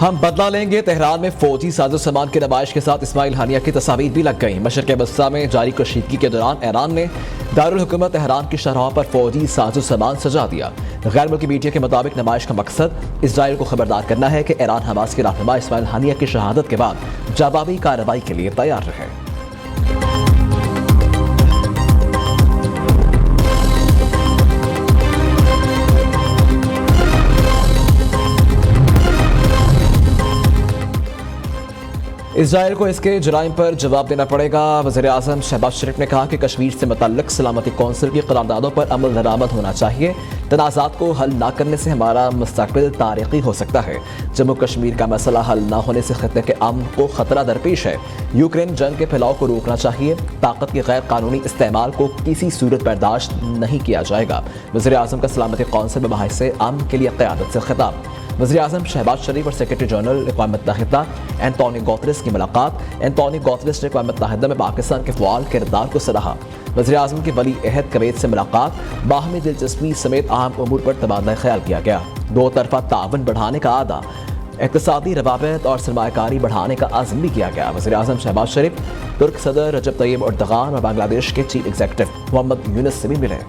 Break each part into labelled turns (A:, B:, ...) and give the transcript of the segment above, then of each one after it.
A: ہم بدلہ لیں گے، تہران میں فوجی ساز و سامان کی نمائش کے ساتھ اسماعیل ہانیہ کی تصاویر بھی لگ گئیں۔ مشرق وسطیٰ میں جاری کشیدگی کے دوران ایران نے دارالحکومت تہران کی شاہراہوں پر فوجی ساز و سامان سجا دیا۔ غیر ملکی میڈیا کے مطابق نمائش کا مقصد اسرائیل کو خبردار کرنا ہے کہ ایران حماس کے رہنما اسماعیل ہانیہ کی شہادت کے بعد جوابی کارروائی کے لیے تیار رہے۔ اسرائیل کو اس کے جرائم پر جواب دینا پڑے گا۔ وزیر اعظم شہباز شریف نے کہا کہ کشمیر سے متعلق سلامتی کونسل کی قراردادوں پر عمل درآمد ہونا چاہیے۔ تنازعات کو حل نہ کرنے سے ہمارا مستقبل تاریخی ہو سکتا ہے۔ جموں کشمیر کا مسئلہ حل نہ ہونے سے خطے کے امن کو خطرہ درپیش ہے۔ یوکرین جنگ کے پھیلاؤ کو روکنا چاہیے۔ طاقت کے غیر قانونی استعمال کو کسی صورت برداشت نہیں کیا جائے گا۔ وزیر اعظم کا سلامتی کونسل میں بحث امن کے لیے قیادت سے خطاب۔ وزیر اعظم شہباز شریف اور سیکرٹری جنرل اقوام متحدہ اینٹونی گوتریس کی ملاقات۔ اینٹونی گوتریس نے اقوام متحدہ میں پاکستان کے فعال کردار کو سراہا۔ وزیر اعظم کی ولی عہد کویت سے ملاقات، باہمی دلچسپی سمیت اہم امور پر تبادلہ خیال کیا گیا۔ دو طرفہ تعاون بڑھانے کا اعادہ، اقتصادی روابط اور سرمایہ کاری بڑھانے کا عزم بھی کیا گیا۔ وزیر اعظم شہباز شریف ترک صدر رجب طیب اردغان اور بنگلہ دیش کے چیف ایگزیکٹو محمد یونس سے بھی ملے۔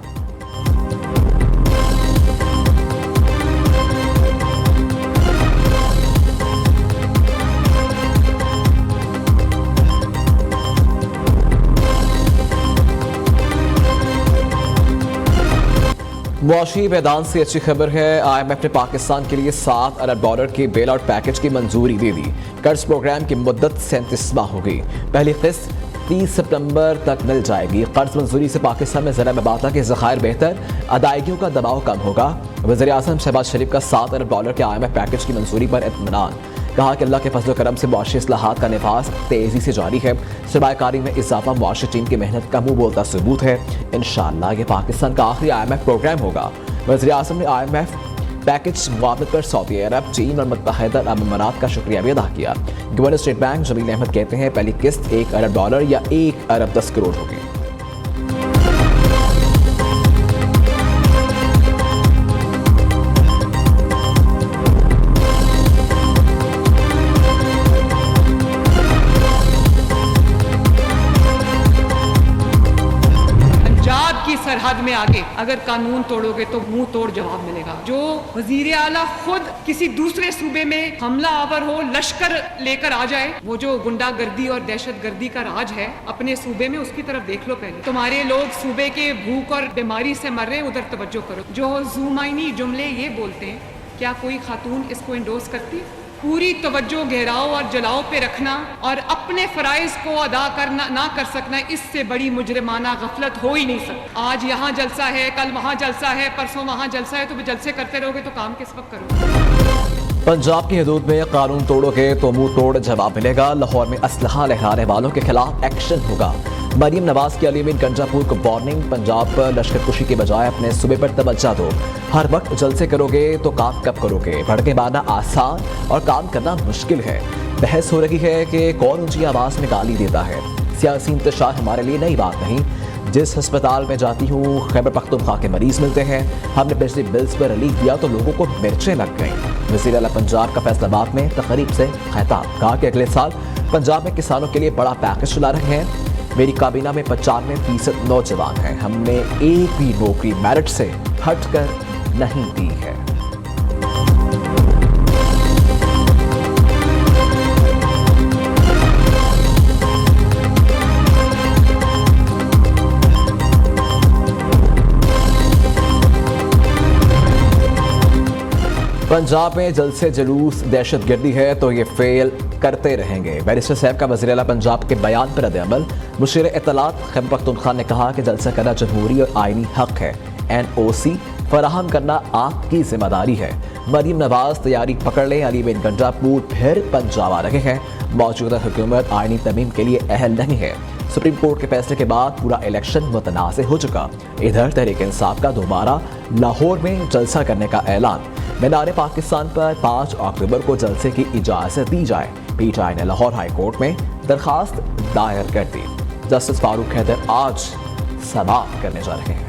A: معاشی میدان سے اچھی خبر ہے، آئی ایم ایف نے پاکستان کے لیے $7 ارب کے بیل آؤٹ پیکج کی منظوری دے دی۔ قرض پروگرام کی مدت 37 ماہ ہو گئی۔ پہلی قسط 30 سپتمبر تک مل جائے گی۔ قرض منظوری سے پاکستان میں زرعی مبادلہ کے ذخائر بہتر، ادائیگیوں کا دباؤ کم ہوگا۔ وزیر اعظم شہباز شریف کا $7 ارب کے آئی ایم ایف پیکج کی منظوری پر اطمینان، کہا کہ اللہ کے فضل و کرم سے معاشی اصلاحات کا نفاذ تیزی سے جاری ہے۔ سرمایہ کاری میں اضافہ معاشی ٹیم کی محنت کا منہ بولتا ثبوت ہے۔ انشاءاللہ یہ پاکستان کا آخری آئی ایم ایف پروگرام ہوگا۔ وزیر اعظم نے آئی ایم ایف پیکج معاونت پر سعودی عرب، چین اور متحدہ عرب امارات کا شکریہ بھی ادا کیا۔ گورنر اسٹیٹ بینک جمیل احمد کہتے ہیں پہلی قسط $1 ارب یا $1 ارب 10 کروڑ ہوگی۔
B: سرحد میں آگے اگر قانون توڑو گے تو منہ توڑ جواب ملے گا۔ جو وزیر اعلیٰ خود کسی دوسرے صوبے میں حملہ آور ہو، لشکر لے کر آ جائے، وہ جو گنڈا گردی اور دہشت گردی کا راج ہے اپنے صوبے میں، اس کی طرف دیکھ لو پہلے۔ تمہارے لوگ صوبے کے بھوک اور بیماری سے مر رہے ہیں، ادھر توجہ کرو۔ جو زومائنی جملے یہ بولتے ہیں، کیا کوئی خاتون اس کو انڈورس کرتی؟ پوری توجہ گھیراؤ اور جلاؤ پہ رکھنا اور اپنے فرائض کو ادا کرنا نہ کر سکنا، اس سے بڑی مجرمانہ غفلت ہو ہی نہیں سکتی۔ آج یہاں جلسہ ہے، کل وہاں جلسہ ہے، پرسوں وہاں جلسہ ہے، تو بھی جلسے کرتے رہو گے تو کام کس وقت کرو گے؟
A: پنجاب کی حدود میں قانون توڑو گے تو منہ توڑ جواب ملے گا۔ لاہور میں اسلحہ لہرانے والوں کے خلاف ایکشن ہوگا۔ مریم نواز کی علی امین گنجا پور کو وارننگ، پنجاب پر لشکر کشی کے بجائے اپنے صوبے پر توجہ دو۔ ہر وقت جلسے کرو گے تو کام کب کرو گے؟ بھڑکے مارنا آسان اور کام کرنا مشکل ہے۔ بحث ہو رہی ہے کہ کون اونچی آواز میں گالی دیتا ہے۔ سیاسی انتشار ہمارے لیے نئی بات نہیں۔ جس ہسپتال میں جاتی ہوں خیبر پختونخوا کے مریض ملتے ہیں۔ ہم نے بجلی بلز پر ریلیف دیا تو لوگوں کو مرچیں لگ گئیں۔ وزیر اعلیٰ پنجاب کا فیصل آباد میں تقریب سے خطاب، کہا کہ اگلے سال پنجاب میں کسانوں کے لیے بڑا پیکج چلا رہے ہیں۔ میری کابینہ میں 95% نوجوان ہیں۔ ہم نے ایک بھی نوکری میرٹ سے ہٹ کر نہیں دی ہے۔ پنجاب میں جلسے جلوس دہشت گردی ہے تو یہ فیل کرتے رہیں گے۔ بیرسٹر صاحب کا وزیر اعلیٰ پنجاب کے بیان پر رد عمل۔ مشیر اطلاعات خیبر پختونخوا نے کہا کہ جلسہ کرنا جمہوری اور آئینی حق ہے۔ NOC فراہم کرنا آپ کی ذمہ داری ہے۔ مریم نواز تیاری پکڑ لیں، علی امین گنجا پور پھر پنجاب آ رہے ہیں۔ موجودہ حکومت آئینی ترمیم کے لیے اہل نہیں ہے۔ سپریم کورٹ کے فیصلے کے بعد پورا الیکشن متنازع ہو چکا۔ ادھر تحریک انصاف کا دوبارہ لاہور میں جلسہ کرنے کا اعلان۔ مینار پاکستان پر 5 اکتوبر کو جلسے کی اجازت دی جائے۔ PTI نے لاہور ہائی کورٹ میں درخواست دائر کر دی۔ جسٹس فاروق حیدر آج سماعت کرنے جا رہے ہیں۔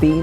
A: 3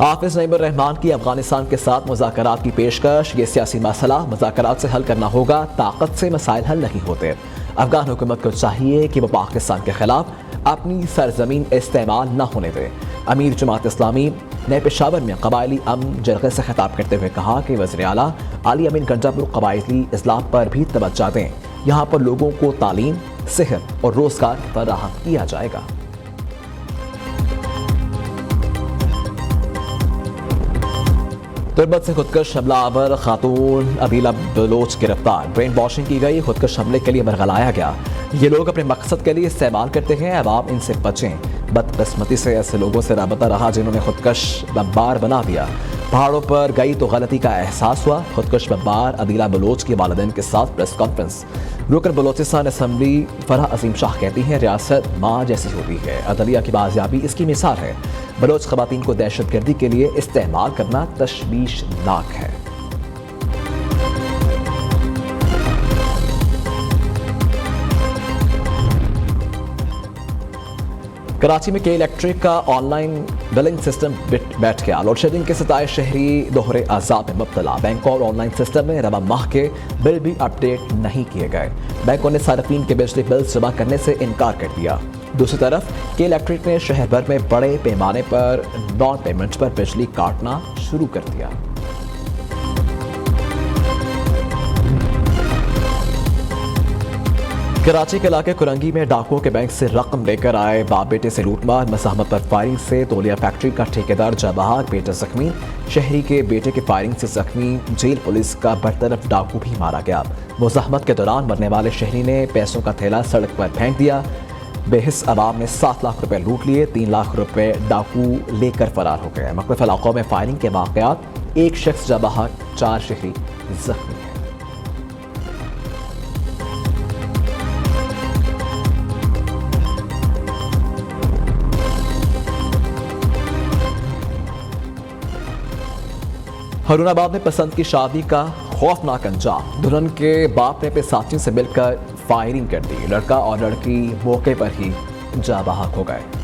A: حافظ نعیم الرحمان کی افغانستان کے ساتھ مذاکرات کی پیشکش، یہ سیاسی مسئلہ مذاکرات سے حل کرنا ہوگا، طاقت سے مسائل حل نہیں ہوتے۔ افغان حکومت کو چاہیے کہ وہ پاکستان کے خلاف اپنی سرزمین استعمال نہ ہونے دے۔ امیر جماعت اسلامی نے پشاور میں قبائلی امن جرگے سے خطاب کرتے ہوئے کہا کہ وزیر اعلیٰ علی امین گنجاپور قبائلی اضلاع پر بھی توجہ دیں، یہاں پر لوگوں کو تعلیم، صحت اور روزگار فراہم کیا جائے گا۔ تربت سے خودکش حملہ آور خاتون عدیلہ بلوچ گرفتار، برین واشنگ کی گئی، خودکش حملے کے لیے برگلایا گیا۔ یہ لوگ اپنے مقصد کے لیے استعمال کرتے ہیں، عوام ان سے بچیں۔ بدقسمتی سے ایسے لوگوں سے رابطہ رہا جنہوں نے خودکش بمبار بنا دیا۔ پہاڑوں پر گئی تو غلطی کا احساس ہوا، خودکش بمبار عدیلہ بلوچ کے والدین کے ساتھ پریس کانفرنس۔ رکن بلوچستان اسمبلی فرح عظیم شاہ کہتی ہیں ریاست ماں جیسی ہوتی ہے، عدلیہ کی بازیابی اس کی مثال ہے۔ بلوچ خواتین کو دہشت گردی کے لیے استعمال کرنا تشویشناک ہے۔ کراچی میں کے الیکٹرک کا آن لائن بلنگ سسٹم بیٹھ گیا، لوڈ شیڈنگ کے ستائش شہری دوہرے عذاب میں مبتلا۔ بینکوں اور آن لائن سسٹم میں رواں ماہ کے بل بھی اپ ڈیٹ نہیں کیے گئے۔ بینکوں نے صارفین کے بجلی بل جمع کرنے سے انکار کر دیا۔ دوسری طرف کے الیکٹرک نے شہر بھر میں بڑے پیمانے پر نان پیمنٹ پر بجلی کاٹنا شروع کر دیا۔ کراچی کے علاقے کرنگی میں ڈاکوؤں کے بینک سے رقم لے کر آئے باپ بیٹے سے لوٹ مار، مزاحمت پر فائرنگ سے تولیہ فیکٹری کا ٹھیکیدار جاں بحق، بیٹا زخمی۔ شہری کے بیٹے کی فائرنگ سے زخمی جیل پولیس کا برطرف ڈاکو بھی مارا گیا۔ مزاحمت کے دوران مرنے والے شہری نے پیسوں کا تھیلا سڑک پر پھینک دیا۔ بے حس عوام نے 7 لاکھ روپے لوٹ لیے، 3 لاکھ روپے ڈاکو لے کر فرار ہو گئے۔ مختلف علاقوں میں فائرنگ کے واقعات، 1 شخص جاں بحق، 4 شہری زخمی ہیں۔ ہارون آباد میں پسند کی شادی کا خوفناک انجام، دلہن کے باپ نے اپنے ساتھیوں سے مل کر فائرنگ کر دی، لڑکا اور لڑکی موقع پر ہی جاں بحق ہو گئے۔